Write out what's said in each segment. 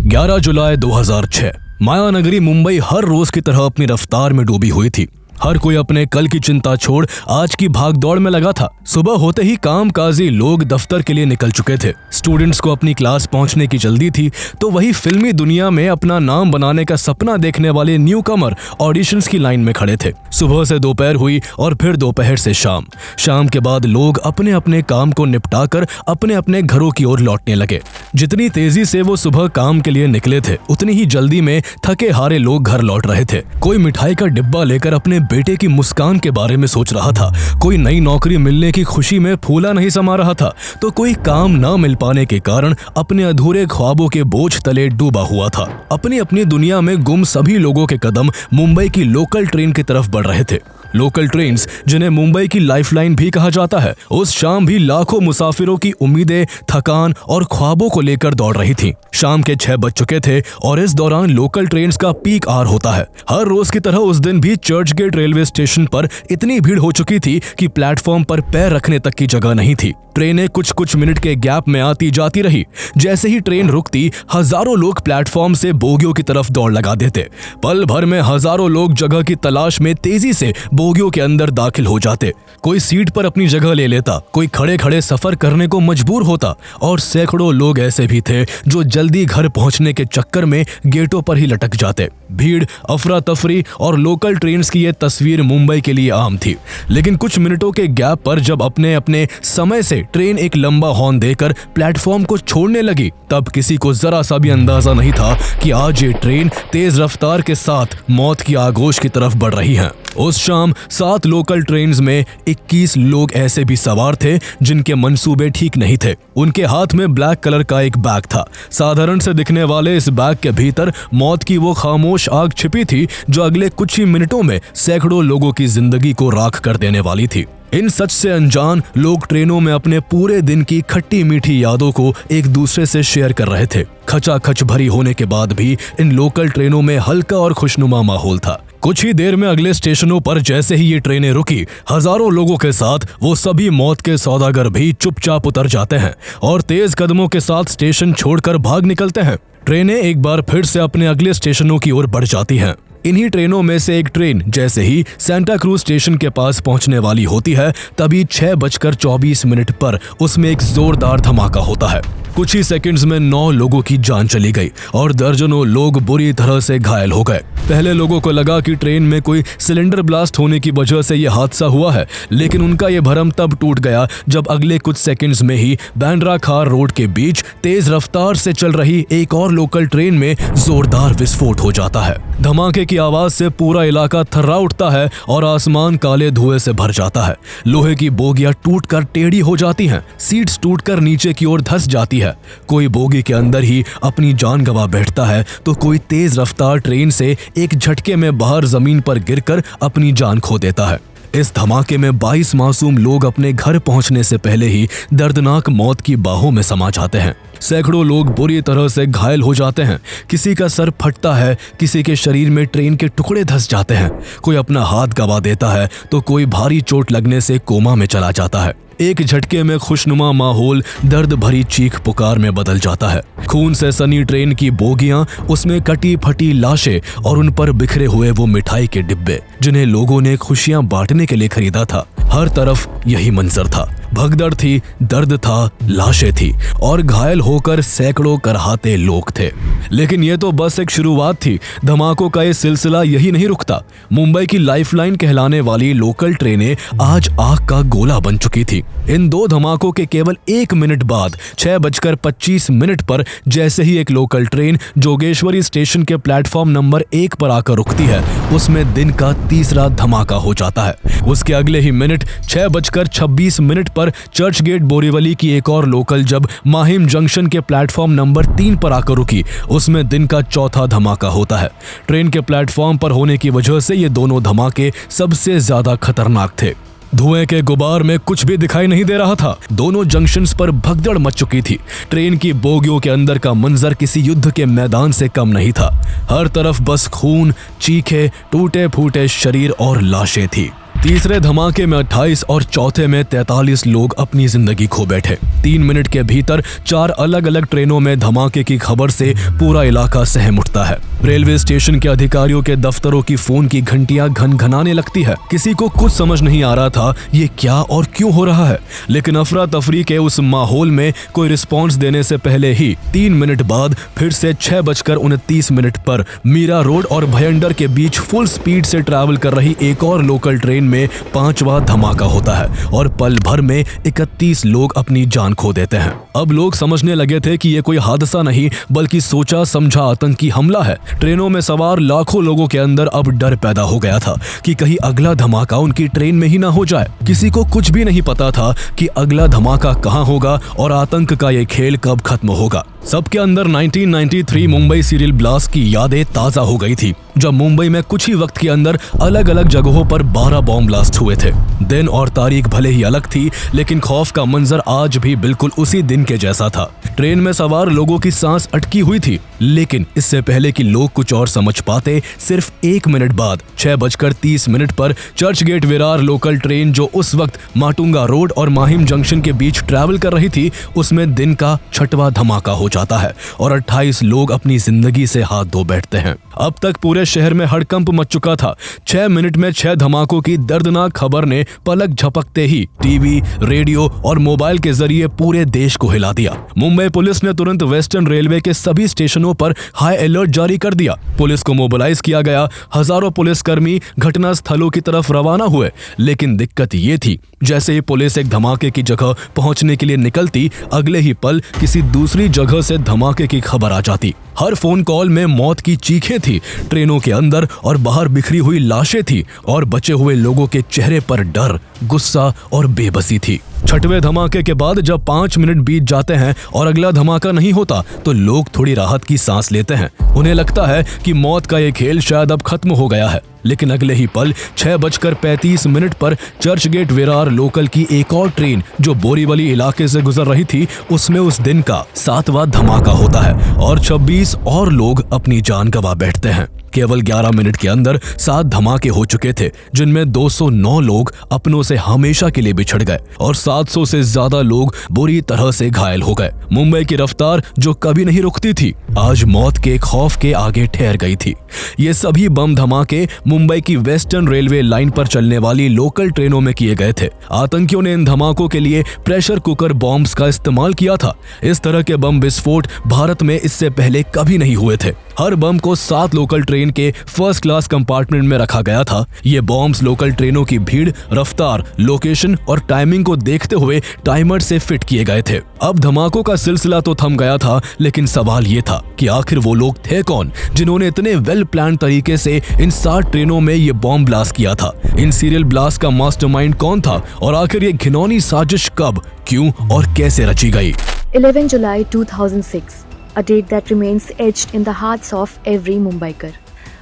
11 जुलाई 2006 मायानगरी मुंबई हर रोज की तरह अपनी रफ्तार में डूबी हुई थी। हर कोई अपने कल की चिंता छोड़ आज की भागदौड़ में लगा था। सुबह होते ही कामकाजी लोग दफ्तर के लिए निकल चुके थे। स्टूडेंट्स को अपनी क्लास पहुंचने की जल्दी थी, तो वही फिल्मी दुनिया में अपना नाम बनाने का सपना देखने वाले न्यू कमर ऑडिशंस की लाइन में खड़े थे। सुबह से दोपहर हुई और फिर दोपहर से शाम। शाम के बाद लोग अपने अपने काम को निपटाकर अपने अपने घरों की ओर लौटने लगे। जितनी तेजी से वो सुबह काम के लिए निकले थे, उतनी ही जल्दी में थके हारे लोग घर लौट रहे थे। कोई मिठाई का डिब्बा लेकर अपने बेटे की मुस्कान के बारे में सोच रहा था, कोई नई नौकरी मिलने की खुशी में फूला नहीं समा रहा था, तो कोई काम न मिल पाने के कारण अपने अधूरे ख्वाबों के बोझ तले डूबा हुआ था। अपनी अपनी दुनिया में गुम सभी लोगों के कदम मुंबई की लोकल ट्रेन की तरफ बढ़ रहे थे। लोकल ट्रेन्स, जिन्हें मुंबई की लाइफलाइन भी कहा जाता है, उस शाम भी लाखों मुसाफिरों की उम्मीदें, थकान और ख्वाबों को लेकर दौड़ रही थी। शाम के 6 बज चुके थे और इस दौरान लोकल ट्रेन्स का पीक आवर होता है। हर रोज की तरह उस दिन भी चर्च गेट रेलवे स्टेशन पर इतनी भीड़ हो चुकी थी कि प्लेटफॉर्म पर पैर रखने तक की जगह नहीं थी। ट्रेनें कुछ कुछ मिनट के गैप में आती जाती रही। जैसे ही ट्रेन रुकती, हजारों लोग प्लेटफॉर्म से बोगियों की तरफ दौड़ लगा देते। पल भर में हजारों लोग जगह की तलाश में तेजी से बोगियों के अंदर दाखिल हो जाते। कोई सीट पर अपनी जगह ले लेता, कोई खड़े खड़े सफर करने को मजबूर होता और सैकड़ों लोग ऐसे भी थे जो जल्दी घर पहुंचने के चक्कर में गेटों पर ही लटक जाते। भीड़, अफरा तफरी और लोकल ट्रेन्स की ये तस्वीर मुंबई के लिए आम थी। लेकिन कुछ मिनटों के गैप पर जब अपने अपने समय से ट्रेन एक लंबा हॉर्न देकर प्लेटफॉर्म को छोड़ने लगी, तब किसी को जरा सा भी अंदाजा नहीं था कि आज ये ट्रेन तेज रफ्तार के साथ मौत की आगोश की तरफ बढ़ रही है। उस शाम 7 लोकल ट्रेन्स में 21 लोग ऐसे भी सवार थे जिनके मंसूबे ठीक नहीं थे। उनके हाथ में ब्लैक कलर का एक बैग था। साधारण से दिखने वाले इस बैग के भीतर मौत की वो खामोश आग छिपी थी जो अगले कुछ ही मिनटों में सैकड़ों लोगों की जिंदगी को राख कर देने वाली थी। इन सच से अनजान लोग ट्रेनों में अपने पूरे दिन की खट्टी मीठी यादों को एक दूसरे से शेयर कर रहे थे। खचाखच भरी होने के बाद भी इन लोकल ट्रेनों में हल्का और खुशनुमा माहौल था। कुछ ही देर में अगले स्टेशनों पर जैसे ही ये ट्रेनें रुकी, हजारों लोगों के साथ वो सभी मौत के सौदागर भी चुपचाप उतर जाते हैं और तेज कदमों के साथ स्टेशन छोड़कर भाग निकलते हैं। ट्रेनें एक बार फिर से अपने अगले स्टेशनों की ओर बढ़ जाती हैं। इन्हीं ट्रेनों में से एक ट्रेन जैसे ही सेंटा क्रूज स्टेशन के पास पहुंचने वाली होती है, तभी 6:24 पर उसमें एक जोरदार धमाका होता है। कुछ ही सेकंड्स में 9 लोगों की जान चली गई और दर्जनों लोग बुरी तरह से घायल हो गए। पहले लोगों को लगा कि ट्रेन में कोई सिलेंडर ब्लास्ट होने की वजह से यह हादसा हुआ है, लेकिन उनका यह भरम तब टूट गया जब अगले कुछ सेकंड्स में ही बांद्रा खार रोड के बीच तेज रफ्तार से चल रही एक और लोकल ट्रेन में जोरदार विस्फोट हो जाता है। धमाके की आवाज से पूरा इलाका थर्रा उठता है और आसमान काले धुएं से भर जाता है। लोहे की बोगियां टूटकर टेढ़ी हो जाती हैं, सीट्स टूटकर नीचे की ओर धंस जाती है। कोई बोगी के अंदर ही अपनी जान गंवा बैठता है, तो कोई तेज रफ्तार ट्रेन से एक झटके में बाहर जमीन पर गिरकर अपनी जान खो देता है। इस धमाके में 22 मासूम लोग अपने घर पहुंचने से पहले ही दर्दनाक मौत की बाहों में समा जाते हैं। सैकड़ों लोग बुरी तरह से घायल हो जाते हैं। किसी का सर फटता है, किसी के शरीर में ट्रेन के टुकड़े धंस जाते हैं, कोई अपना हाथ गंवा देता है, तो कोई भारी चोट लगने से कोमा में चला जाता है। एक झटके में खुशनुमा माहौल दर्द भरी चीख पुकार में बदल जाता है। खून से सनी ट्रेन की बोगियां, उसमें कटी फटी लाशें और उन पर बिखरे हुए वो मिठाई के डिब्बे जिन्हें लोगों ने खुशियां बांटने के लिए खरीदा था। हर तरफ यही मंजर था। भगदड़ थी, दर्द था, लाशें थी और घायल होकर सैकड़ों करहाते लोग थे। लेकिन ये तो बस एक शुरुआत थी। धमाकों का ये सिलसिला यही नहीं रुकता। मुंबई की लाइफलाइन कहलाने वाली लोकल ट्रेनें आज आग का गोला बन चुकी थी। इन 2 धमाकों के केवल 1 मिनट बाद 6:25 पर जैसे ही एक लोकल ट्रेन जोगेश्वरी स्टेशन के प्लेटफॉर्म नंबर 1 पर आकर रुकती है, उसमें दिन का तीसरा धमाका हो जाता है। उसके अगले ही मिनट 6:26 पर चर्च गेट बोरीवली की एक और लोकल जब माहिम जंक्शन के प्लेटफॉर्म नंबर 3 पर आकर रुकी, उसमें दिन का चौथा धमाका होता है। ट्रेन के प्लेटफॉर्म पर होने की वजह से ये दोनों धमाके सबसे ज्यादा खतरनाक थे। धुएं के गुबार में कुछ भी दिखाई नहीं दे रहा था। दोनों जंक्शंस पर भगदड़ मच चुकी थी। ट्रेन की बोगियों के अंदर का मंजर किसी युद्ध के मैदान से कम नहीं था। हर तरफ बस खून, चीखे, टूटे फूटे शरीर और लाशें थी। तीसरे धमाके में 28 और चौथे में 43 लोग अपनी जिंदगी खो बैठे। 3 मिनट के भीतर 4 अलग अलग ट्रेनों में धमाके की खबर से पूरा इलाका सहम उठता है। रेलवे स्टेशन के अधिकारियों के दफ्तरों की फोन की घंटियां घनघनाने लगती है। किसी को कुछ समझ नहीं आ रहा था ये क्या और क्यों हो रहा है, लेकिन अफरा तफरी के उस माहौल में कोई रिस्पॉन्स देने से पहले ही 3 मिनट बाद फिर से 6:29 पर मीरा रोड और भयंडर के बीच फुल स्पीड से ट्रैवल कर रही एक और लोकल ट्रेन में 5वां धमाका होता है और पल भर में 31 लोग अपनी जान खो देते हैं। अब लोग समझने लगे थे कि ये कोई हादसा नहीं बल्कि सोचा समझा आतंकी हमला है। ट्रेनों में सवार लाखों लोगों के अंदर अब डर पैदा हो गया था कि कहीं अगला धमाका उनकी ट्रेन में ही ना हो जाए। किसी को कुछ भी नहीं पता था कि अगला धमाका कहां होगा और आतंक का ये खेल कब खत्म होगा। सबके अंदर 1993 मुंबई सीरियल ब्लास्ट की यादें ताजा हो गई थी, जब मुंबई में कुछ ही वक्त के अंदर अलग अलग जगहों पर 12 बॉम्ब ब्लास्ट हुए थे। दिन और तारीख भले ही अलग थी, लेकिन खौफ का मंजर आज भी बिल्कुल उसी दिन के जैसा था। ट्रेन में सवार लोगों की सांस अटकी हुई थी, लेकिन इससे पहले कि लोग कुछ और समझ पाते, सिर्फ 1 मिनट बाद 6:30 पर Churchgate Virar local train जो उस वक्त माटुंगा रोड और माहिम जंक्शन के बीच ट्रैवल कर रही थी, उसमें दिन का 6वां धमाका हो जाता है और 28 लोग अपनी जिंदगी से हाथ धो बैठते हैं। अब तक पूरे शहर में हड़कंप मच चुका था। 6 मिनट में 6 धमाकों की दर्दनाक खबर ने पलक झपकते ही टीवी, रेडियो और मोबाइल के जरिए पूरे देश को हिला दिया। मुंबई पुलिस ने तुरंत वेस्टर्न रेलवे के सभी स्टेशनों पर हाई अलर्ट जारी कर दिया। पुलिस को मोबिलाइज किया गया। हजारों पुलिसकर्मी घटना स्थलों की तरफ रवाना हुए, लेकिन दिक्कत ये थी, जैसे ही पुलिस एक धमाके की जगह पहुंचने के लिए निकलती, अगले ही पल किसी दूसरी जगह से धमाके की खबर आ जाती। हर फोन कॉल में मौत की चीखें थी। ट्रेनों के अंदर और बाहर बिखरी हुई लाशें थी और बचे हुए लोगों के चेहरे पर डर, गुस्सा और बेबसी थी। 6वें धमाके के बाद जब 5 मिनट बीत जाते हैं और अगला धमाका नहीं होता, तो लोग थोड़ी राहत की सांस लेते हैं। उन्हें लगता है कि मौत का ये खेल शायद अब खत्म हो गया है, लेकिन अगले ही पल 6:35 पर चर्च गेट विरार लोकल की एक और ट्रेन जो बोरीवली इलाके से गुजर रही थी, उसमें उस दिन का 7वां धमाका होता है और 26 और लोग अपनी जान गंवा बैठते हैं। केवल 11 मिनट के अंदर 7 धमाके हो चुके थे, जिनमें 209 लोग अपनों से हमेशा के लिए बिछड़ गए और 700 से ज्यादा लोग बुरी तरह से घायल हो गए। मुंबई की रफ्तार जो कभी नहीं रुकती थी, आज मौत के खौफ के आगे ठहर गई थी। ये सभी बम धमाके मुंबई की वेस्टर्न रेलवे लाइन पर चलने वाली लोकल ट्रेनों में किए गए थे। आतंकियों ने इन धमाकों के लिए प्रेशर कुकर बॉम्ब्स का इस्तेमाल किया था। इस तरह के बम विस्फोट भारत में इससे पहले कभी नहीं हुए थे। हर बम को 7 लोकल ट्रेन के फर्स्ट क्लास कंपार्टमेंट में रखा गया था। ये बॉम्ब्स लोकल ट्रेनों की भीड़, रफ्तार, लोकेशन और टाइमिंग को देखते हुए टाइमर से फिट किए गए थे। अब धमाकों का सिलसिला तो थम गया था, लेकिन सवाल ये था कि आखिर वो लोग थे कौन जिन्होंने इतने वेल प्लान तरीके से इन 7 ट्रेनों में ये बॉम्ब ब्लास्ट किया था। इन सीरियल ब्लास्ट का मास्टरमाइंड कौन था और आखिर ये घिनौनी साजिश कब, क्यों और कैसे रची गई। 11 July 2006, a date that remains etched in the hearts of every Mumbaiker.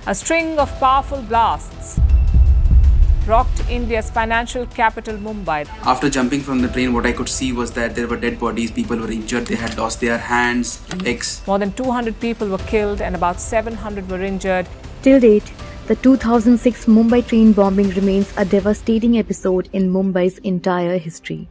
A string of powerful blasts rocked India's financial capital, Mumbai. After jumping from the train, what I could see was that there were dead bodies, people were injured, they had lost their hands, legs. More than 200 people were killed and about 700 were injured. Till date, the 2006 Mumbai train bombing remains a devastating episode in Mumbai's entire history.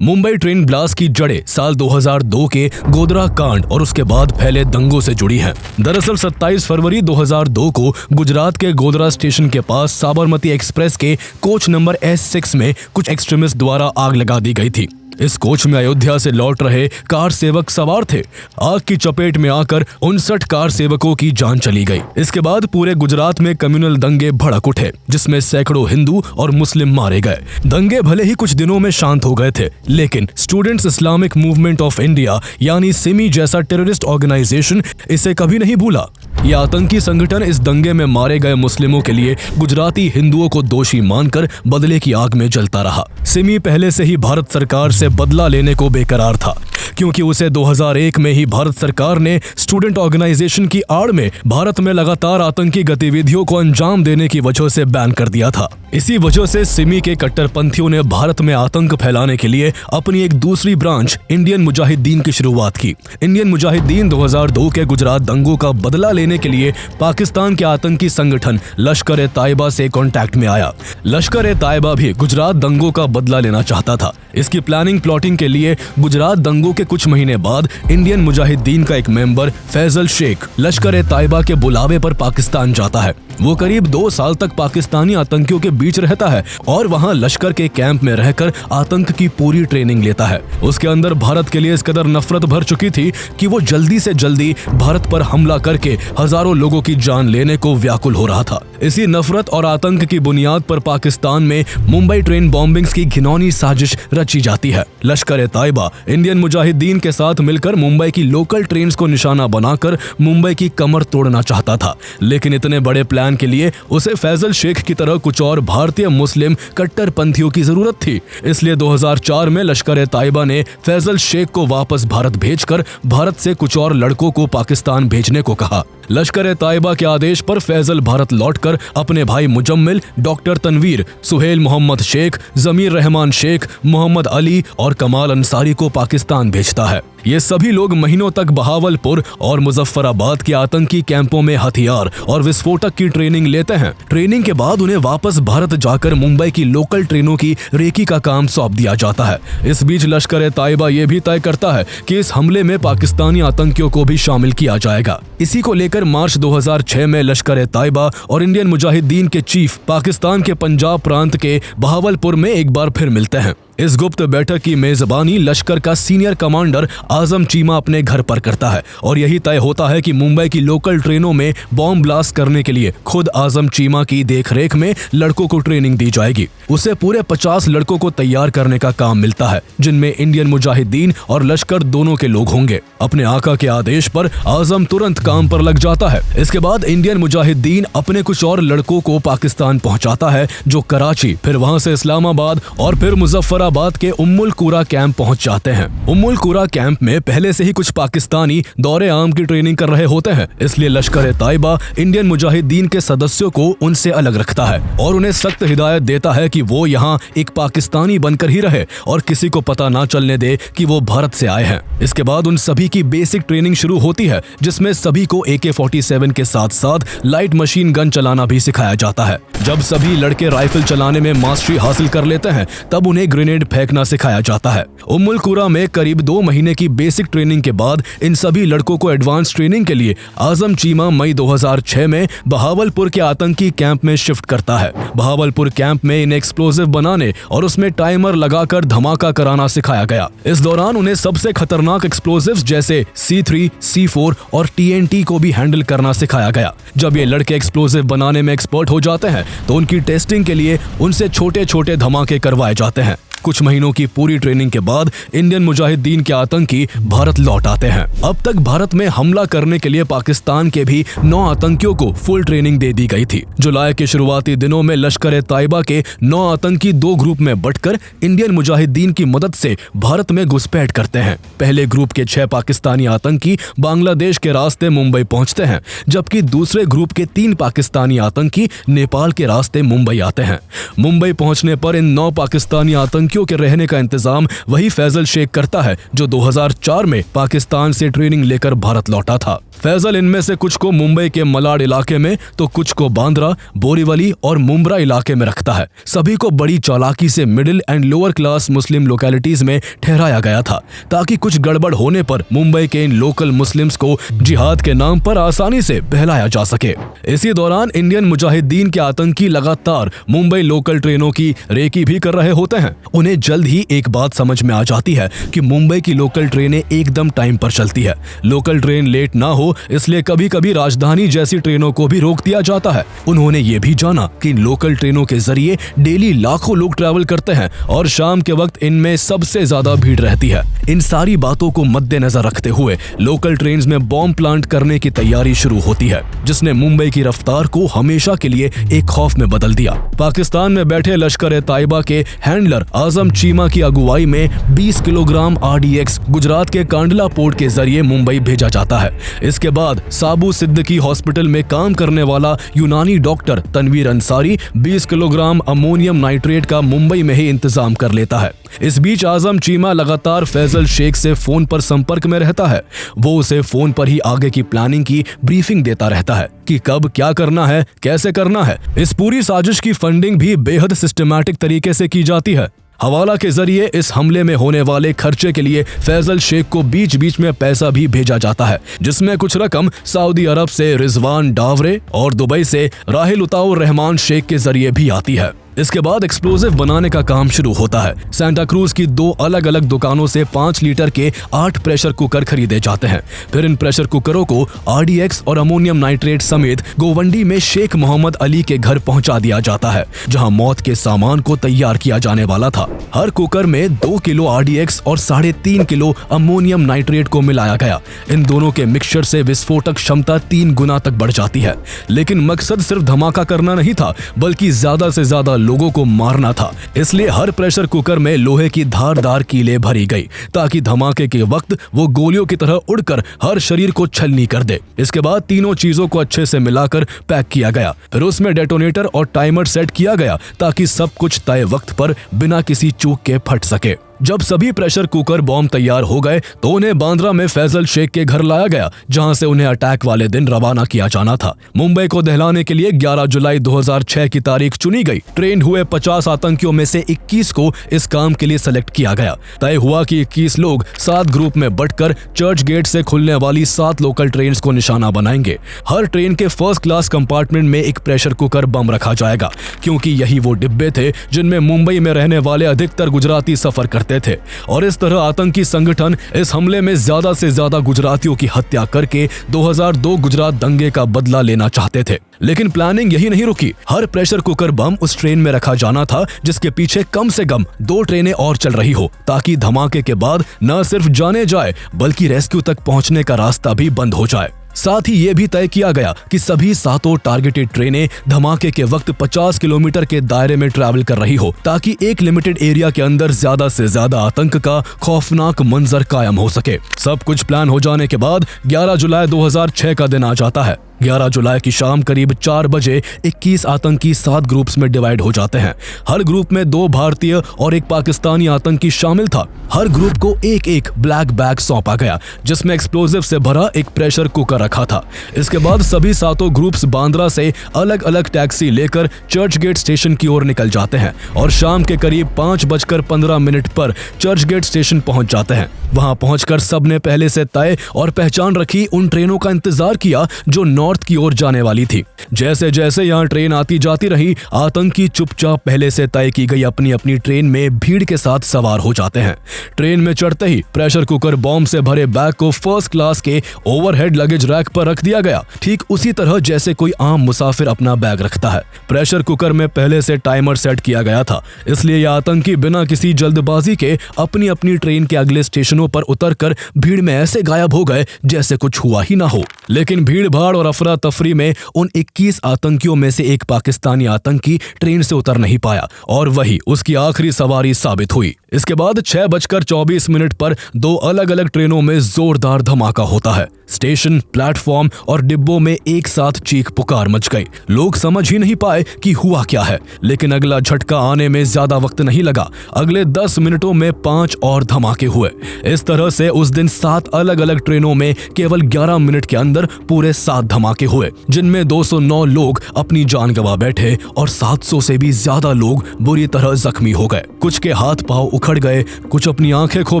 Mumbai train blast की जड़ें साल 2002 के गोधरा कांड और उसके बाद फैले दंगों से जुड़ी हैं। दरअसल 27 फरवरी 2002 को गुजरात के गोधरा स्टेशन के पास साबरमती एक्सप्रेस के कोच नंबर S6 में कुछ एक्सट्रीमिस्ट द्वारा आग लगा दी गई थी। इस कोच में अयोध्या से लौट रहे कार सेवक सवार थे। आग की चपेट में आकर 59 कार सेवकों की जान चली गई। इसके बाद पूरे गुजरात में कम्युनल दंगे भड़क उठे, जिसमें सैकड़ों हिंदू और मुस्लिम मारे गए। दंगे भले ही कुछ दिनों में शांत हो गए थे, लेकिन students Islamic movement of India यानी सिमी जैसा टेररिस्ट ऑर्गेनाइजेशन इसे कभी नहीं भूला। यह आतंकी संगठन इस दंगे में मारे गए मुस्लिमों के लिए गुजराती हिंदुओं को दोषी मानकर बदले की आग में जलता रहा। सिमी पहले से ही भारत सरकार से बदला लेने को बेकरार था। क्योंकि उसे 2001 में ही भारत सरकार ने स्टूडेंट ऑर्गेनाइजेशन की आड़ में भारत में लगातार आतंकी गतिविधियों को अंजाम देने की वजह से बैन कर दिया था। इसी वजह से सिमी के कट्टरपंथियों ने भारत में आतंक फैलाने के लिए अपनी एक दूसरी ब्रांच इंडियन मुजाहिदीन की शुरुआत की। इंडियन मुजाहिदीन 2002 के गुजरात दंगों का बदला लेने के लिए पाकिस्तान के आतंकी संगठन लश्कर-ए-तायबा से कांटेक्ट में आया। लश्कर-ए-तायबा भी गुजरात दंगों का बदला लेना चाहता था। इसकी प्लानिंग प्लॉटिंग के लिए गुजरात दंगों के कुछ महीने बाद इंडियन मुजाहिदीन का एक मेंबर फैजल शेख लश्कर-ए-तायबा के बुलावे पर पाकिस्तान जाता है। वो करीब 2 साल तक पाकिस्तानी आतंकियों के बीच रहता है और वहाँ लश्कर के कैंप में रहकर आतंक की पूरी ट्रेनिंग लेता है। उसके अंदर भारत के लिए इस कदर नफरत भर चुकी थी कि वो जल्दी से जल्दी भारत पर हमला करके हजारों लोगों की जान लेने को व्याकुल हो रहा था। इसी नफरत और आतंक की बुनियाद पर पाकिस्तान में मुंबई ट्रेन बॉम्बिंग्स की घिनौनी साजिश रची जाती है। लश्कर-ए-तायबा इंडियन मुजाहिदीन के साथ मिलकर मुंबई की लोकल ट्रेन्स को निशाना बनाकर मुंबई की कमर तोड़ना चाहता था, लेकिन इतने बड़े प्लान के लिए उसे फैजल शेख की तरह कुछ और भारतीय मुस्लिम कट्टरपंथियों की जरूरत थी। इसलिए 2004 में लश्कर-ए-तायबा ने फैजल शेख को वापस भारत भेजकर भारत से कुछ और लड़कों को पाकिस्तान भेजने को कहा। लश्कर-ए-तायबा के आदेश पर फैजल भारत लौटकर अपने भाई मुजम्मिल, डॉक्टर तनवीर, सुहेल मोहम्मद शेख, जमीर रहमान शेख, मोहम्मद अली और कमाल अंसारी को पाकिस्तान भेजता है। ये सभी लोग महीनों तक बहावलपुर और मुजफ्फराबाद के आतंकी कैंपों में हथियार और विस्फोटक की ट्रेनिंग लेते हैं। ट्रेनिंग के बाद उन्हें वापस भारत जाकर मुंबई की लोकल ट्रेनों की रेकी का काम सौंप दिया जाता है। इस बीच लश्कर-ए-तायबा ये भी तय करता है कि इस हमले में पाकिस्तानी आतंकियों को भी शामिल किया जाएगा। इसी को लेकर मार्च 2006 में लश्कर-ए-तायबा और इंडियन मुजाहिदीन के चीफ पाकिस्तान के पंजाब प्रांत के बहावलपुर में एक बार फिर मिलते हैं। इस गुप्त बैठक की मेजबानी लश्कर का सीनियर कमांडर आजम चीमा अपने घर पर करता है और यही तय होता है कि मुंबई की लोकल ट्रेनों में बॉम्ब ब्लास्ट करने के लिए खुद आजम चीमा की देखरेख में लड़कों को ट्रेनिंग दी जाएगी। उसे पूरे 50 लड़कों को तैयार करने का काम मिलता है, जिनमें इंडियन मुजाहिदीन और लश्कर दोनों के लोग होंगे। अपने आका के आदेश पर आजम तुरंत काम पर लग जाता है। इसके बाद इंडियन मुजाहिदीन अपने कुछ और लड़कों को पाकिस्तान पहुंचाता है, जो कराची, फिर वहां से इस्लामाबाद और फिर मुजफ्फराबाद के उम्मुल कुरा कैंप पहुंच जाते हैं। उम्मुल कुरा कैंप में पहले से ही कुछ पाकिस्तानी दौरे आम की ट्रेनिंग कर रहे होते हैं, इसलिए लश्कर-ए-तायबा इंडियन मुजाहिदीन के सदस्यों को उनसे अलग रखता है और उन्हें सख्त हिदायत देता है कि वो यहाँ एक पाकिस्तानी बनकर ही रहे और किसी को पता ना चलने दे कि वो भारत से आए हैं। इसके बाद उन सभी की बेसिक ट्रेनिंग शुरू होती है, जिसमें सभी को AK-47 के साथ साथ लाइट मशीन गन चलाना भी सिखाया जाता है। जब सभी लड़के राइफल चलाने में मास्टरी हासिल कर लेते हैं, तब उन्हें ग्रेनेड फेंकना सिखाया जाता है। उम्मुल कुरा में करीब 2 महीने की बेसिक ट्रेनिंग के बाद इन सभी लड़कों को एडवांस ट्रेनिंग के लिए आजम चीमा मई 2006 में बहावलपुर के आतंकी कैंप में शिफ्ट करता है। बहावलपुर कैंप में इन्हें एक्सप्लोजिव बनाने और उसमें टाइमर लगाकर धमाका कराना सिखाया गया। इस दौरान उन्हें सबसे खतरनाक एक्सप्लोजिव्स जैसे C3, C4 और TNT को भी हैंडल करना सिखाया गया। जब ये लड़के एक्सप्लोजिव बनाने में एक्सपर्ट हो जाते हैं, तो उनकी टेस्टिंग के लिए उनसे छोटे छोटे धमाके करवाए जाते हैं। कुछ महीनों की पूरी ट्रेनिंग के बाद इंडियन मुजाहिदीन के आतंकी भारत लौट आते हैं। अब तक भारत में हमला करने के लिए पाकिस्तान के भी 9 आतंकियों को फुल ट्रेनिंग दे दी गई थी। जुलाई के शुरुआती दिनों में लश्कर-ए-तायबा के 9 आतंकी 2 ग्रुप में बंटकर इंडियन मुजाहिदीन की मदद से भारत में घुसपैठ करते हैं। पहले ग्रुप के 6 पाकिस्तानी आतंकी बांग्लादेश के रास्ते मुंबई पहुंचते हैं, जबकि दूसरे ग्रुप के 3 पाकिस्तानी आतंकी नेपाल के रास्ते मुंबई आते हैं। मुंबई पहुंचने पर इन 9 पाकिस्तानी आतंकी के रहने का इंतजाम वही फैजल शेख करता है, जो 2004 में पाकिस्तान से ट्रेनिंग लेकर भारत लौटा था। फैजल इनमें से कुछ को मुंबई के मलाड इलाके में तो कुछ को बांद्रा, बोरीवली और मुंब्रा इलाके में रखता है। सभी को बड़ी चालाकी से middle and lower class Muslim localities में ठहराया गया था, ताकि कुछ गड़बड़ होने पर मुंबई के इन लोकल मुस्लिम्स को जिहाद के नाम पर आसानी से बहलाया जा सके। इसी दौरान इंडियन मुजाहिदीन के आतंकी लगातार मुंबई लोकल ट्रेनों की रेकी भी कर रहे होते हैं। उन्हें जल्द ही एक बात समझ में आ जाती है कि मुंबई की लोकल ट्रेनें एकदम टाइम पर चलती है। लोकल ट्रेन लेट ना हो, इसलिए कभी कभी राजधानी जैसी ट्रेनों को भी रोक दिया जाता है। उन्होंने ये भी जाना कि इन लोकल ट्रेनों के जरिए डेली लाखों लोग ट्रैवल करते हैं और शाम के वक्त इनमें सबसे ज्यादा भीड़ रहती है। इन सारी बातों को मद्देनजर रखते हुए लोकल ट्रेन्स में बॉम्ब प्लांट करने की तैयारी शुरू होती है, जिसने मुंबई की रफ्तार को हमेशा के लिए एक खौफ में बदल दिया। पाकिस्तान में बैठे लश्कर-ए-तायबा के हैंडलर आजम चीमा की अगुवाई में 20 किलोग्राम RDX गुजरात के कांडला पोर्ट के जरिए मुंबई भेजा जाता है। इसके बाद साबू सिद्दीकी हॉस्पिटल में काम करने वाला यूनानी doctor Tanvir Ansari 20 kilogram ammonium nitrate का मुंबई में ही इंतजाम कर लेता है। इस बीच आजम चीमा लगातार फैजल शेख से फोन पर संपर्क में रहता है। वो उसे फोन पर ही आगे की प्लानिंग की ब्रीफिंग देता रहता है कि कब क्या करना है, कैसे करना है। इस पूरी साजिश की फंडिंग भी बेहद सिस्टमैटिक तरीके से की जाती है। हवाला के जरिए इस हमले में होने वाले खर्चे के लिए फैजल शेख को बीच बीच में पैसा भी भेजा जाता है, जिसमें कुछ रकम सऊदी अरब से रिजवान डावरे और दुबई से राहिल उताउर रहमान शेख के जरिए भी आती है। इसके बाद एक्सप्लोजिव बनाने का काम शुरू होता है। सांता क्रूज की 2 अलग अलग दुकानों से 5 लीटर के 8 प्रेशर कुकर खरीदे जाते हैं। फिर इन प्रेशर कुकरों को RDX और अमोनियम नाइट्रेट समेत गोवंडी में शेख मोहम्मद अली के घर पहुंचा दिया जाता है, जहां मौत के सामान को तैयार किया जाने वाला था। हर कुकर में 2 किलो RDX और 3.5 किलो अमोनियम नाइट्रेट को मिलाया गया। इन दोनों के मिक्सचर से विस्फोटक क्षमता 3 गुना तक बढ़ जाती है। लेकिन मकसद सिर्फ धमाका करना नहीं था, बल्कि ज्यादा से ज्यादा लोगों को मारना था। इसलिए हर प्रेशर कुकर में लोहे की धारदार कीलें भरी गई, ताकि धमाके के वक्त वो गोलियों की तरह उड़कर हर शरीर को छलनी कर दे। इसके बाद तीनों चीजों को अच्छे से मिलाकर पैक किया गया। फिर उसमें डेटोनेटर और टाइमर सेट किया गया, ताकि सब कुछ तय वक्त पर बिना किसी चूक के फट सके। जब सभी प्रेशर कुकर बॉम्ब तैयार हो गए तो उन्हें बांद्रा में फैजल शेख के घर लाया गया, जहां से उन्हें अटैक वाले दिन रवाना किया जाना था। मुंबई को दहलाने के लिए 11 जुलाई 2006 की तारीख चुनी गई। ट्रेन हुए 50 आतंकियों में से 21 को इस काम के लिए सेलेक्ट किया गया। तय हुआ कि 21 लोग 7 ग्रुप में बंटकर चर्च गेट से खुलने वाली 7 लोकल ट्रेन को निशाना बनाएंगे। हर ट्रेन के फर्स्ट क्लास कंपार्टमेंट में एक प्रेशर कुकर बम रखा जाएगा, क्योंकि यही वो डिब्बे थे जिनमें मुंबई में रहने वाले अधिकतर गुजराती सफर करते थे। और इस तरह आतंकी संगठन इस हमले में ज्यादा से ज्यादा गुजरातियों की हत्या करके 2002 गुजरात दंगे का बदला लेना चाहते थे। लेकिन प्लानिंग यही नहीं रुकी। हर प्रेशर कुकर बम उस ट्रेन में रखा जाना था जिसके पीछे कम से कम 2 ट्रेनें और चल रही हो, ताकि धमाके के बाद न सिर्फ जाने जाए बल्कि रेस्क्यू तक पहुंचने का रास्ता भी बंद हो जाए। साथ ही ये भी तय किया गया कि सभी 7 टारगेटेड ट्रेनें धमाके के वक्त 50 किलोमीटर के दायरे में ट्रैवल कर रही हो, ताकि एक लिमिटेड एरिया के अंदर ज्यादा से ज्यादा आतंक का खौफनाक मंजर कायम हो सके। सब कुछ प्लान हो जाने के बाद 11 जुलाई 2006 का दिन आ जाता है। 11 जुलाई की शाम करीब 4 बजे 21 आतंकी 7 ग्रुप्स में डिवाइड हो जाते हैं। हर ग्रुप में 2 भारतीय और 1 पाकिस्तानी आतंकी शामिल था। हर ग्रुप को एक ब्लैक बैग सौंपा गया, जिसमें एक्सप्लोजिव से भरा एक प्रेशर कुकर रखा था। इसके बाद सभी 7 ग्रुप्स बांद्रा से अलग अलग टैक्सी लेकर चर्च गेट स्टेशन की ओर निकल जाते हैं और शाम के करीब 5:15 पर चर्च गेट स्टेशन पहुंच जाते हैं। वहां पहुंचकर सबने पहले से तय और पहचान रखी उन ट्रेनों का इंतजार किया जो नॉर्थ की ओर जाने वाली थी। जैसे जैसे यहाँ ट्रेन आती जाती रही, आतंकी चुपचाप पहले से तय की गई अपनी अपनी ट्रेन में भीड़ के साथ सवार हो जाते हैं। ट्रेन में चढ़ते ही प्रेशर कुकर बॉम्ब से भरे बैग को फर्स्ट क्लास के ओवरहेड लगेज रैक पर रख दिया गया, ठीक उसी तरह जैसे कोई आम मुसाफिर अपना बैग रखता है। प्रेशर कुकर में पहले से टाइमर सेट किया गया था, इसलिए ये आतंकी बिना किसी जल्दबाजी के अपनी अपनी ट्रेन के अगले स्टेशनों पर उतरकर भीड़ में ऐसे गायब हो गए जैसे कुछ हुआ ही ना हो। लेकिन भीड़ भाड़ और अफरा तफरी में उन 21 आतंकियों में से एक पाकिस्तानी आतंकी ट्रेन से उतर नहीं पाया और वही उसकी आखिरी सवारी साबित हुई। इसके बाद 6:24 पर 2 अलग अलग ट्रेनों में जोरदार धमाका होता है। स्टेशन, प्लेटफॉर्म और डिब्बों में एक साथ चीख पुकार मच गई। लोग समझ ही नहीं पाए कि हुआ क्या है, लेकिन अगला झटका आने में ज्यादा वक्त नहीं लगा। अगले 10 मिनटों में 5 और धमाके हुए। इस तरह से उस दिन 7 अलग अलग ट्रेनों में केवल 11 मिनट के अंदर पूरे 7 धमाके हुए, जिनमें 209 लोग अपनी जान गंवा बैठे और 700 से भी ज्यादा लोग बुरी तरह जख्मी हो गए। कुछ के हाथ पांव उखड़ गए, कुछ अपनी आंखें खो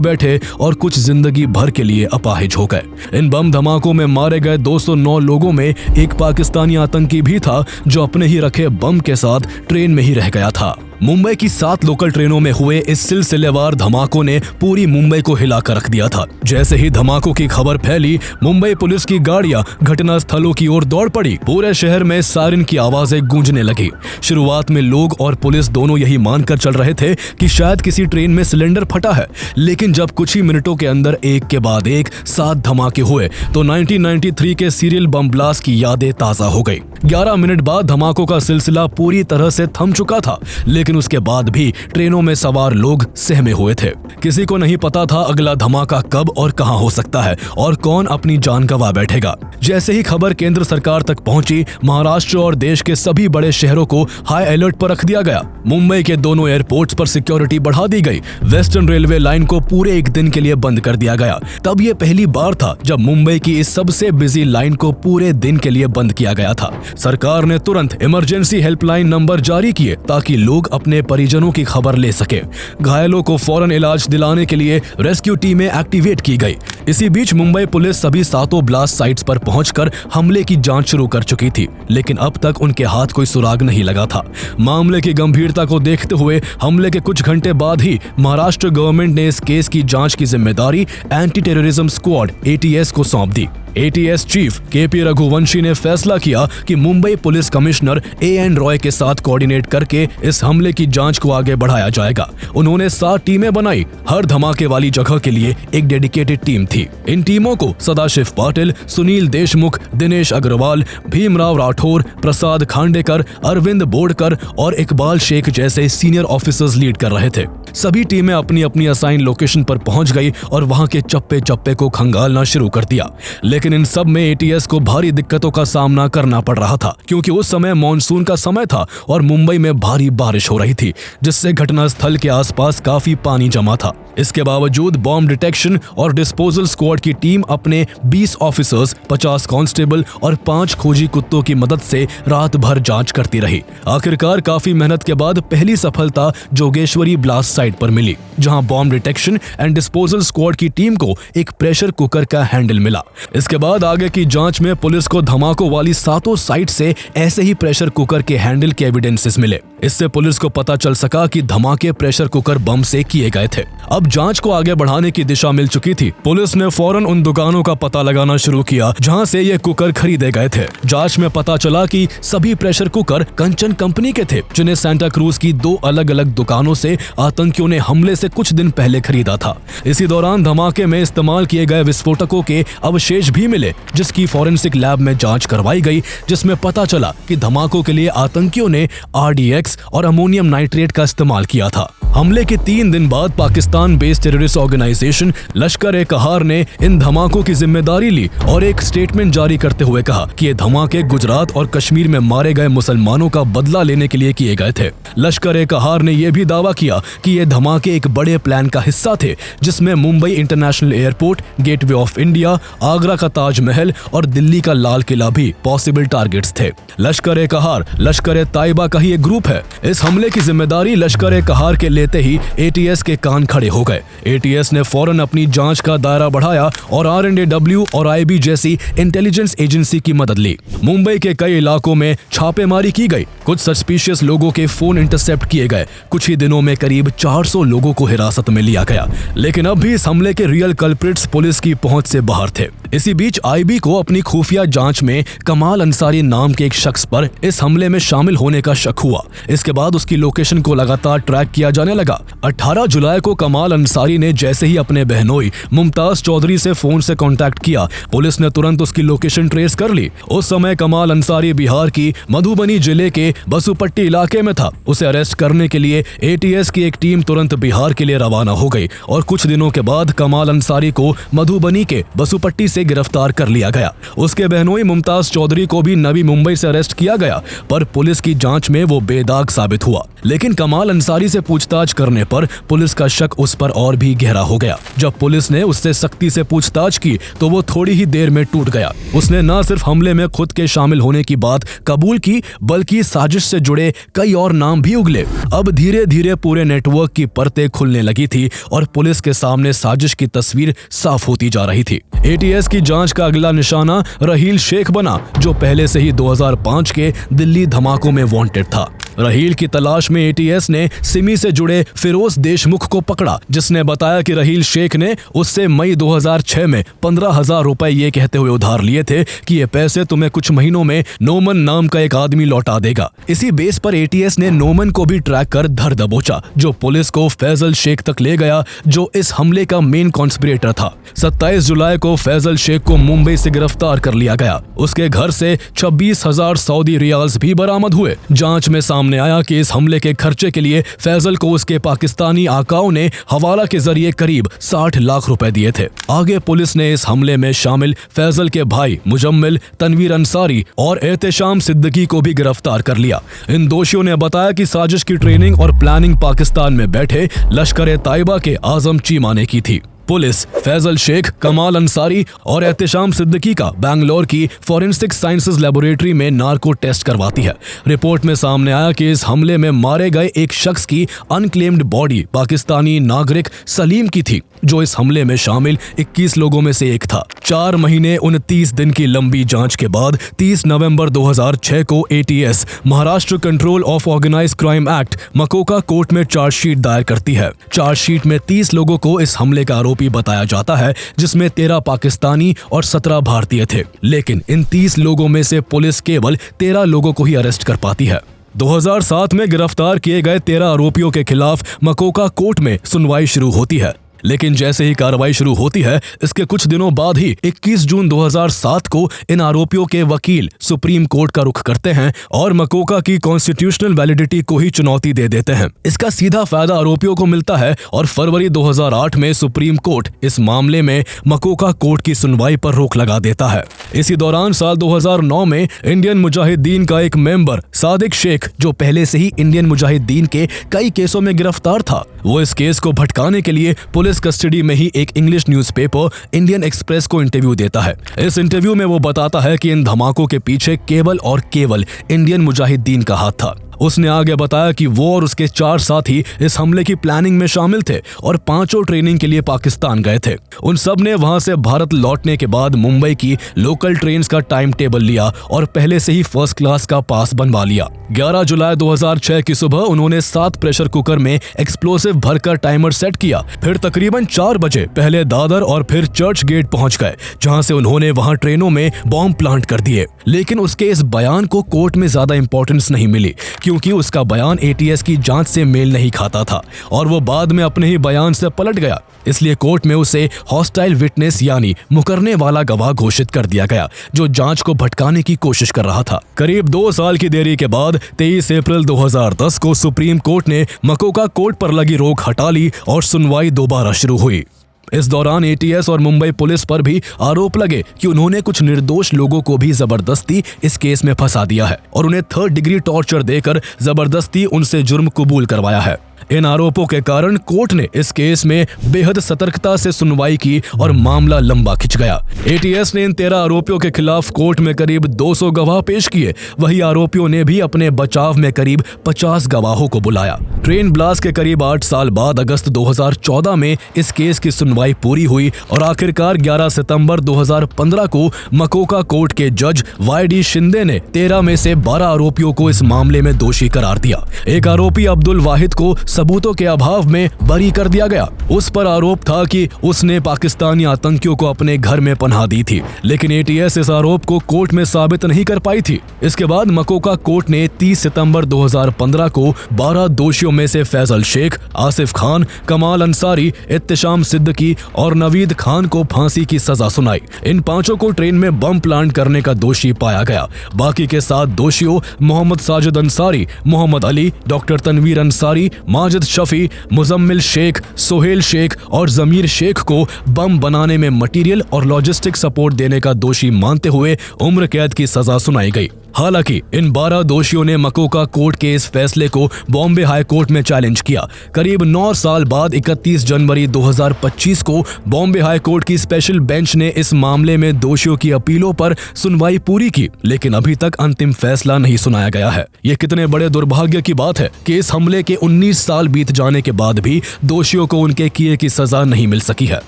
बैठे और कुछ जिंदगी भर के लिए अपाहिज हो गए। इन बम धमाकों में मारे गए 209 लोगों में एक पाकिस्तानी आतंकी भी था, जो अपने ही रखे बम के साथ ट्रेन में ही रह गया था। मुंबई की 7 लोकल ट्रेनों में हुए इस सिलसिलेवार धमाकों ने पूरी मुंबई को हिलाकर रख दिया था। जैसे ही धमाकों की खबर फैली, मुंबई पुलिस की गाड़ियां घटना स्थलों की ओर दौड़ पड़ी। पूरे शहर में सायरन की आवाजें गूंजने लगी। शुरुआत में लोग और पुलिस दोनों यही मानकर चल रहे थे कि शायद किसी ट्रेन में सिलेंडर फटा है, लेकिन जब कुछ ही मिनटों के अंदर एक के बाद एक 7 धमाके हुए तो 1993 के सीरियल बम ब्लास्ट की यादें ताजा हो गई। 11 मिनट बाद धमाकों का सिलसिला पूरी तरह से थम चुका था, लेकिन लेकिन उसके बाद भी ट्रेनों में सवार लोग सहमे हुए थे। किसी को नहीं पता था अगला धमाका कब और कहां हो सकता है और कौन अपनी जान गंवा बैठेगा। जैसे ही खबर केंद्र सरकार तक पहुंची, महाराष्ट्र और देश के सभी बड़े शहरों को हाई अलर्ट पर रख दिया गया। मुंबई के दोनों एयरपोर्ट्स पर सिक्योरिटी बढ़ा दी गई। वेस्टर्न रेलवे लाइन को पूरे एक दिन के लिए बंद कर दिया गया। तब ये पहली बार था जब मुंबई की इस सबसे बिजी लाइन को पूरे दिन के लिए बंद किया गया था। सरकार ने तुरंत इमरजेंसी हेल्पलाइन नंबर जारी किए ताकि लोग अपने परिजनों की खबर ले सके। घायलों को फौरन इलाज दिलाने के लिए रेस्क्यू टीमें एक्टिवेट की गई। इसी बीच मुंबई पुलिस सभी 7 ब्लास्ट साइट्स पर पहुंचकर हमले की जांच शुरू कर चुकी थी, लेकिन अब तक उनके हाथ कोई सुराग नहीं लगा था। मामले की गंभीरता को देखते हुए हमले के कुछ घंटे बाद ही महाराष्ट्र गवर्नमेंट ने इस केस की जांच की जिम्मेदारी एंटी टेररिज्म स्क्वाड ATS को सौंप दी। ATS चीफ KP रघुवंशी ने फैसला किया कि Mumbai police commissioner AN Roy के साथ कोऑर्डिनेट करके इस हमले की जांच को आगे बढ़ाया जाएगा। उन्होंने 7 टीमें बनाई। हर धमाके वाली जगह के लिए एक डेडिकेटेड टीम थी। इन टीमों को सदाशिव पाटिल, सुनील देशमुख, दिनेश अग्रवाल, भीमराव राठौर, प्रसाद खांडेकर, अरविंद बोडकर और इकबाल शेख जैसे सीनियर ऑफिसर्स लीड कर रहे थे। सभी टीमें अपनी अपनी असाइन लोकेशन पर पहुंच गई और वहां के चप्पे चप्पे को खंगालना शुरू कर दिया। लेकिन इन सब में ATS को भारी दिक्कतों का सामना करना पड़ रहा था, क्योंकि उस समय मॉनसून का समय था और मुंबई में भारी बारिश हो रही थी, जिससे घटनास्थल के आसपास काफी पानी जमा था। इसके बावजूद बॉम्ब डिटेक्शन और डिस्पोजल स्क्वाड की टीम अपने 20 ऑफिसर्स, 50 कांस्टेबल और 5 खोजी कुत्तों की मदद से रात भर जांच करती रही। आखिरकार काफी मेहनत के बाद पहली सफलता जोगेश्वरी ब्लास्ट साइट पर मिली, जहां bomb detection and disposal squad की टीम को एक प्रेशर कुकर का हैंडल मिला। इसके बाद आगे की जांच में पुलिस को धमाकों वाली 7 साइट से ऐसे ही प्रेशर कुकर के हैंडल के एविडेंसेस मिले। इससे पुलिस को पता चल सका कि धमाके प्रेशर कुकर बम से किए गए थे। अब जांच को आगे बढ़ाने की दिशा मिल चुकी थी। पुलिस ने फौरन उन दुकानों का पता लगाना शुरू किया जहां से ये कुकर खरीदे गए थे। जांच में पता चला कि सभी प्रेशर कुकर कंचन कंपनी के थे, जिन्हें सांता क्रूज की 2 अलग-अलग दुकानों से आतंकियों ने हमले से कुछ दिन पहले खरीदा था। इसी दौरान धमाके में इस्तेमाल किए गए विस्फोटकों के अवशेष भी मिले, जिसकी फॉरेंसिक लैब में जांच करवाई गई, जिसमें पता चला कि धमाकों के लिए आतंकियों ने RDX और अमोनियम नाइट्रेट का इस्तेमाल किया था। हमले के 3 दिन बाद पाकिस्तान बेस्ड टेररिस्ट ऑर्गेनाइजेशन लश्कर-ए-कहार ने इन धमाकों की जिम्मेदारी ली और एक स्टेटमेंट जारी करते हुए कहा कि ये धमाके गुजरात और कश्मीर में मारे गए मुसलमानों का बदला लेने के लिए किए गए थे। लश्कर-ए-कहार ने यह भी दावा किया कि ये धमाके एक बड़े प्लान का हिस्सा थे, जिसमें Mumbai international airport, gateway of India, Agra का ताजमहल और दिल्ली का लाल किला भी पॉसिबल टारगेट्स थे। लश्कर-ए-कहार लश्कर-ए-ताइबा का ही एक ग्रुप है। इस हमले की जिम्मेदारी लश्कर-ए-कहार के लेते ही ATS के कान खड़े हो गए। ATS ने फौरन अपनी जांच का दायरा बढ़ाया और RNAW और IB जैसी इंटेलिजेंस एजेंसी की मदद ली। मुंबई के कई इलाकों में छापेमारी की गई। कुछ सस्पिशियस लोगों के फोन इंटरसेप्ट किए गए। कुछ ही दिनों में करीब 400 लोगों को हिरासत में लिया गया। लेकिन अब भी इस हमले के रियल कल्प्रिट्स पुलिस की पहुंच से बाहर थे। इसी बीच IB को अपनी खुफिया जांच में कमाल अंसारी नाम के एक शख्स पर इस हमले में शामिल होने का शक हुआ। इसके बाद उसकी लोकेशन को लगातार ट्रैक किया जाने लगा। 18 जुलाई को कमाल अंसारी ने जैसे ही अपने बहनोई मुमताज चौधरी से फोन से कांटेक्ट किया, पुलिस ने तुरंत उसकी लोकेशन ट्रेस कर ली। उस समय कमाल अंसारी बिहार की मधुबनी जिले के बसुपट्टी इलाके में था। उसे अरेस्ट करने के लिए ATS की एक टीम तुरंत बिहार के लिए रवाना हो गई और कुछ दिनों के बाद कमाल अंसारी को मधुबनी के बसुपट्टी से गिरफ्तार कर लिया गया। उसके बहनोई मुमताज चौधरी को भी नवी मुंबई से अरेस्ट किया गया, पर पुलिस की जांच में वो बेदाग साबित हुआ। लेकिन कमाल अंसारी से पूछताछ करने पर पुलिस का शक उस पर और भी गहरा हो गया। जब पुलिस ने उससे सख्ती से पूछताछ की तो वो थोड़ी ही देर में टूट गया। उसने न सिर्फ हमले में खुद के शामिल होने की बात कबूल की, बल्कि साजिश से जुड़े कई और नाम भी उगले। अब धीरे धीरे पूरे नेटवर्क की परतें खुलने लगी थी और पुलिस के सामने साजिश की तस्वीर साफ होती जा रही थी। ATS की जांच का अगला निशाना रहील शेख बना, जो पहले से ही 2005 के दिल्ली धमाकों में वांटेड था। रहील की तलाश में ATS ने सिमी से जुड़े फिरोज देशमुख को पकड़ा, जिसने बताया कि रहील शेख ने उससे मई 2006 में 15,000 रुपए ये कहते हुए उधार लिए थे कि ये पैसे तुम्हें कुछ महीनों में नोमन नाम का एक आदमी लौटा देगा। इसी बेस पर ATS ने नोमन को भी ट्रैक कर धर दबोचा, जो पुलिस पुलिस को फैजल शेख तक ले गया, जो इस हमले का मेन कॉन्स्पिरेटर था। 27 जुलाई को फैजल शेख को मुंबई से गिरफ्तार कर लिया गया। उसके घर से 26,000 सऊदी रियाल्स भी बरामद हुए। जांच में सामने आया कि इस हमले के खर्चे के लिए फैजल को उसके पाकिस्तानी आकाओं ने हवाला के जरिए करीब 60 लाख रुपए दिए थे। आगे पुलिस ने इस हमले में शामिल फैजल के भाई मुजम्मिल, तनवीर अंसारी और एहतेशाम सिद्दीकी को भी गिरफ्तार कर लिया। इन दोषियों ने बताया कि साजिश की ट्रेनिंग और प्लानिंग पाकिस्तान में बैठे लश्कर ताइबा के आजम चीमा ने की थी। पुलिस फैजल शेख, कमाल अंसारी और एहतेशाम सिद्दीकी का बैंगलोर की फॉरेंसिक साइंसेज लेबोरेटरी में नार्को टेस्ट करवाती है। रिपोर्ट में सामने आया कि इस हमले में मारे गए एक शख्स की अनक्लेम्ड बॉडी पाकिस्तानी नागरिक सलीम की थी, जो इस हमले में शामिल 21 लोगों में से एक था। 4 महीने 29 दिन की लंबी जांच के बाद 30 नवंबर 2006 को ATS Maharashtra control of organised crime act MCOCA court में चार्जशीट दायर करती है। चार्जशीट में 30 लोगों को इस हमले का आरोपी बताया जाता है, जिसमें 13 पाकिस्तानी और 17 भारतीय थे। लेकिन इन 30 लोगों में से पुलिस केवल 13 लोगों को ही अरेस्ट कर पाती है। 2007 में गिरफ्तार किए गए 13 आरोपियों के खिलाफ मकोका कोर्ट में सुनवाई शुरू होती है। लेकिन जैसे ही कार्रवाई शुरू होती है, इसके कुछ दिनों बाद ही 21 जून 2007 को इन आरोपियों के वकील सुप्रीम कोर्ट का रुख करते हैं और मकोका की कॉन्स्टिट्यूशनल वैलिडिटी को ही चुनौती दे देते हैं। इसका सीधा फायदा आरोपियों को मिलता है और फरवरी 2008 में सुप्रीम कोर्ट इस मामले में मकोका कोर्ट की सुनवाई पर रोक लगा देता है। इसी दौरान साल 2009 में इंडियन मुजाहिदीन का एक मेंबर सादिक शेख, जो पहले से ही इंडियन मुजाहिदीन के कई केसों में गिरफ्तार था, वो इस केस को भटकाने के लिए पुलिस कस्टडी में ही एक इंग्लिश न्यूज़पेपर इंडियन एक्सप्रेस को इंटरव्यू देता है। इस इंटरव्यू में वो बताता है कि इन धमाकों के पीछे केवल और केवल इंडियन मुजाहिदीन का हाथ था। उसने आगे बताया कि वो और उसके 4 साथी इस हमले की प्लानिंग में शामिल थे और 5 ट्रेनिंग के लिए पाकिस्तान गए थे। उन सब ने वहां से भारत लौटने के बाद मुंबई की लोकल ट्रेन्स का टाइम टेबल लिया और पहले से ही फर्स्ट क्लास का पास बनवा लिया। 11 जुलाई 2006 की सुबह उन्होंने 7 प्रेशर कुकर में एक्सप्लोसिव भरकर टाइमर सेट किया। फिर तकरीबन 4 बजे पहले दादर और फिर चर्च गेट पहुंच गए, जहां से उन्होंने वहां ट्रेनों में बॉम्ब प्लांट कर दिए। लेकिन उसके इस बयान को कोर्ट में ज्यादा इंपॉर्टेंस नहीं मिली, क्योंकि उसका बयान ATS की जांच से मेल नहीं खाता था और वो बाद में अपने ही बयान से पलट गया। इसलिए कोर्ट में उसे हॉस्टाइल विटनेस यानी मुकरने वाला गवाह घोषित कर दिया गया, जो जांच को भटकाने की कोशिश कर रहा था। करीब 2 साल की देरी के बाद 23 अप्रैल 2010 को सुप्रीम कोर्ट ने मकोका कोर्ट पर लगी रोक हटा ली और सुनवाई दोबारा शुरू हुई। इस दौरान ATS और मुंबई पुलिस पर भी आरोप लगे कि उन्होंने कुछ निर्दोष लोगों को भी जबरदस्ती इस केस में फंसा दिया है और उन्हें 3rd डिग्री टॉर्चर देकर जबरदस्ती उनसे जुर्म कबूल करवाया है। इन आरोपों के कारण कोर्ट ने इस केस में बेहद सतर्कता से सुनवाई की और मामला लंबा खिंच गया। ATS ने इन 13 आरोपियों के खिलाफ कोर्ट में करीब 200 गवाह पेश किए। वही आरोपियों ने भी अपने बचाव में करीब 50 गवाहों को बुलाया। ट्रेन ब्लास्ट के करीब 8 साल बाद अगस्त 2014 में इस केस की सुनवाई पूरी हुई और आखिरकार 11 सितंबर 2015 को मकोका कोर्ट के जज YD शिंदे ने 13 में से 12 आरोपियों को इस मामले में दोषी करार दिया। एक आरोपी अब्दुल वाहिद को सबूतों के अभाव में बरी कर दिया गया। उस पर आरोप था कि उसने पाकिस्तानी आतंकियों को अपने घर में पनाह दी थी, लेकिन ATS इस आरोप को कोर्ट में साबित नहीं कर पाई थी। इसके बाद मकोका कोर्ट ने 30 सितंबर 2015 को 12 दोषियों में से फैजल शेख, आसिफ खान, कमाल अंसारी, एहतेशाम सिद्दीकी और नवीद खान को फांसी की सजा सुनाई। इन 5 को ट्रेन में बम प्लांट करने का दोषी पाया गया। बाकी के 7 दोषियों मोहम्मद साजिद अंसारी, मोहम्मद अली, डॉक्टर तनवीर अंसारी, माजिद शफी, मुजम्मिल शेख, सोहेल शेख और जमीर शेख को बम बनाने में मटेरियल और लॉजिस्टिक सपोर्ट देने का दोषी मानते हुए उम्र कैद की सजा सुनाई गई। हालांकि इन 12 दोषियों ने मकोका कोर्ट के इस फैसले को बॉम्बे हाई कोर्ट में चैलेंज किया। करीब 9 साल बाद 31 जनवरी 2025 को बॉम्बे हाई कोर्ट की स्पेशल बेंच ने इस मामले में दोषियों की अपीलों पर सुनवाई पूरी की, लेकिन अभी तक अंतिम फैसला नहीं सुनाया गया है। ये कितने बड़े दुर्भाग्य की बात है कि इस हमले के 19 साल बीत जाने के बाद भी दोषियों को उनके किए की सजा नहीं मिल सकी है।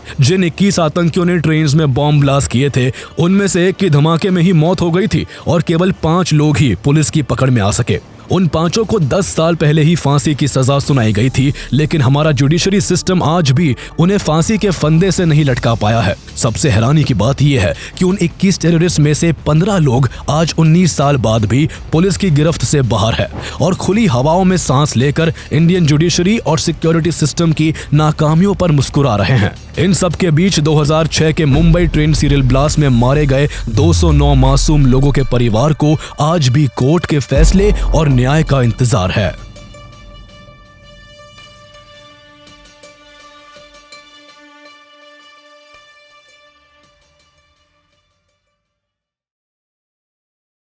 जिन 21 आतंकियों ने ट्रेन में बॉम्ब ब्लास्ट किए थे, उनमें से एक की धमाके में ही मौत हो गई थी और केवल 5 लोग ही पुलिस की पकड़ में आ सके। उन पांचों को 10 साल पहले ही फांसी की सजा सुनाई गई थी, लेकिन हमारा जुडिशरी सिस्टम आज भी उन्हें फांसी के फंदे से नहीं लटका पाया है। सबसे हैरानी की बात यह है कि उन 21 टेररिस्ट में से 15 लोग आज 19 साल बाद भी पुलिस की गिरफ्त से बाहर है और खुली हवाओं में सांस लेकर इंडियन जुडिशरी और सिक्योरिटी सिस्टम की नाकामियों पर मुस्कुरा रहे हैं। इन सब के बीच 2006 के मुंबई ट्रेन सीरियल ब्लास्ट में मारे गए 209 मासूम लोगों के परिवार को आज भी कोर्ट के फैसले और न्याय का इंतजार है।